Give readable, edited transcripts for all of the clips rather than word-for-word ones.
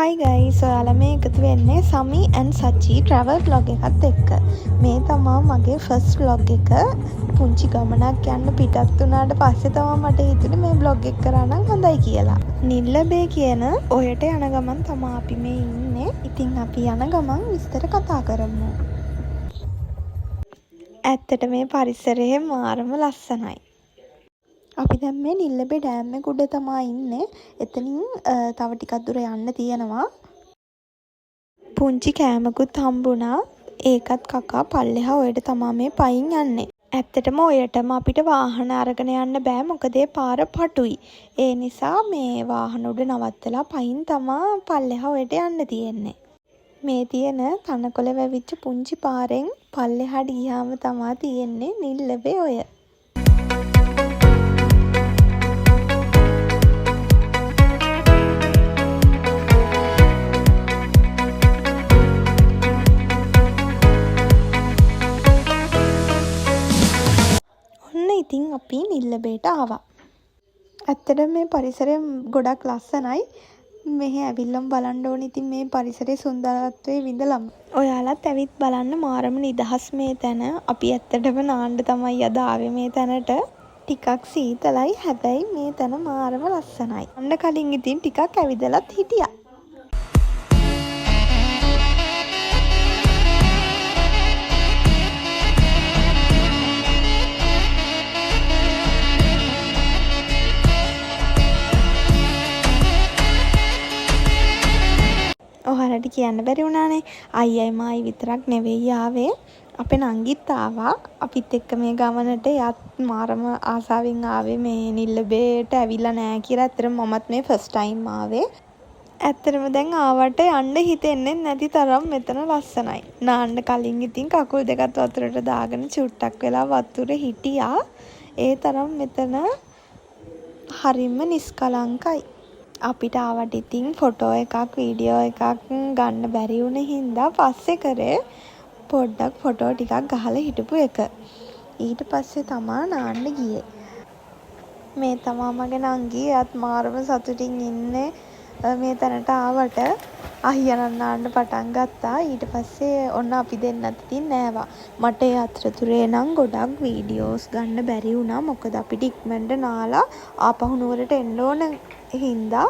Hi guys, ඔයාලා මේ එකතු වෙන්නේ සමි and සචි travel vlog එකත් එක්ක. මේ තමා මගේ first vlog එක. පුංචි ගමනක් යන්න පිටත් වුණාට පස්සේ තමයි මට හිතුනේ මේ vlog එක කරා නම් හොඳයි කියලා. නිල්ලබේ කියන ඔයට යන ගමන් තමයි අපි මේ ඉන්නේ. ඉතින් අපි යන ගමන් විස්තර කතා කරමු. ඇත්තට මේ පරිසරය මාරම ලස්සනයි. අපි දැන් මේ නිල්ලබේ ඩෑම් එක උඩ තමයි ඉන්නේ. එතනින් තව ටිකක් දුර යන්න තියෙනවා. පුංචි කෑමකුත් හම්බුණා. ඒකත් කකා පල්ලෙහා ඔයට තමයි මේ පයින් යන්නේ. ඇත්තටම ඔයටම අපිට වාහන අරගෙන යන්න බෑ. මොකද ඒ පාර පටුයි. ඒ නිසා මේ වාහන උඩ නවත්තලා පයින් තමයි පල්ලෙහා ඔයට යන්න තියෙන්නේ. මේ තියෙන තනකොළ වැවිච්ච පුංචි පාරෙන් පල්ලෙහාට ගියාම තමයි තියෙන්නේ නිල්ලබේ ඔය. ඉතින් අපි නිල්ලබේට ආවා. ඇත්තටම මේ පරිසරය ගොඩක් ලස්සනයි. මෙහෙ ඇවිල්ලම බලන්න ඕනේ. ඉතින් මේ පරිසරයේ සුන්දරත්වයේ විඳලම. ඔයාලත් ඇවිත් බලන්න මාරම නිදහස් මේ තැන. අපි ඇත්තටම නාන්න තමයි අද ආවේ මේ තැනට. ටිකක් සීතලයි. හැබැයි මේ තැන මාරම ලස්සනයි. අන්න කලින් ඉතින් ටිකක් ඇවිදලත් හිටියා. ඔයාලට කියන්න බැරි වුණානේ. අයියයි මායි විතරක් නෙවෙයි ආවේ. අපේ නංගිත් ආවා. අපිත් එක්ක මේ ගමනට යත් මාරම ආසාවෙන් ආවේ මේ නිල්ලබේට ඇවිල්ලා නැහැ කියලා. ඇත්තටම මමත් මේ ෆස්ට් ටයිම් ආවේ. ඇත්තටම දැන් ආවට යන්න හිතෙන්නේ නැති තරම් මෙතන ලස්සනයි. නාන්න කලින් ඉතින් කකුල් දෙකත් වතුරට දාගෙන චුට්ටක් වෙලා වතුරේ හිටියා. ඒ තරම් මෙතන හරිම නිස්කලංකයි. අපිට ආවට ඉතින් ෆොටෝ එකක් වීඩියෝ එකක් ගන්න බැරි වුණ හින්දා පස්සේ කරේ පොඩ්ඩක් ෆොටෝ ටිකක් ගහලා හිටපු එක. ඊට පස්සේ තමා නාන්න ගියේ. මේ තමා මගේ නංගි. එයාත් මාරම සතුටින් ඉන්නේ මේ තැනට ආවට. අයියා නාන්න පටන් ගත්තා. ඊට පස්සේ ඔන්න අපි දෙන්නත් ඉතින් නෑවා. මට ඒ අතරතුරේ නම් ගොඩක් වීඩියෝස් ගන්න බැරි වුණා. මොකද අපිට ඉක්මනට නාලා ආපහු නුවරට එන්න ඕන හින්දා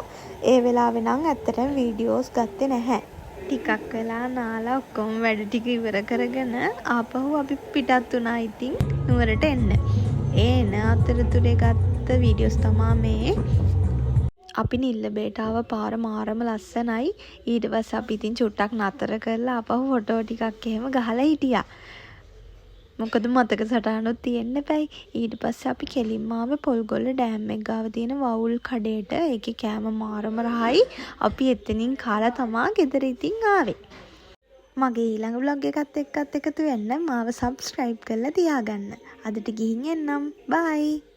ඒ වෙලාවේ නම් ඇත්තටම වීඩියෝස් ගත්තේ නැහැ. ටිකක් වෙලා නාලා ඔක්කොම වැඩ ටික ඉවර කරගෙන ආපහු අපි පිටත් වුණා ඉතින් නුවරට එන්න. එන අතරතුරේ ගත්ත වීඩියෝස් තමා මේ. අපි නිල්ලබේට ආව පාර මාරම ලස්සනයි. ඊට පස්සේ අපි ඉතින් චුට්ටක් නතර කරලා ආපහු ෆොටෝ ටිකක් එහෙම ගහලා හිටියා. මොකද මතක සටහනොත් තියෙන්න බෑයි. ඊට පස්සේ අපි කෙලින්ම ආවේ පොල්ගොල්ල ඩෑම් එක ගාව තියෙන වවුල් කඩේට. ඒකේ කෑම මාරම රහයි. අපි එතනින් කාලා තමා ගෙදර ඉතින් ආවේ. මගේ ඊළඟ vlog එකත් එක්කත් එකතු වෙන්න මාව subscribe කරලා තියාගන්න. අදට ගිහින් එන්නම්. bye.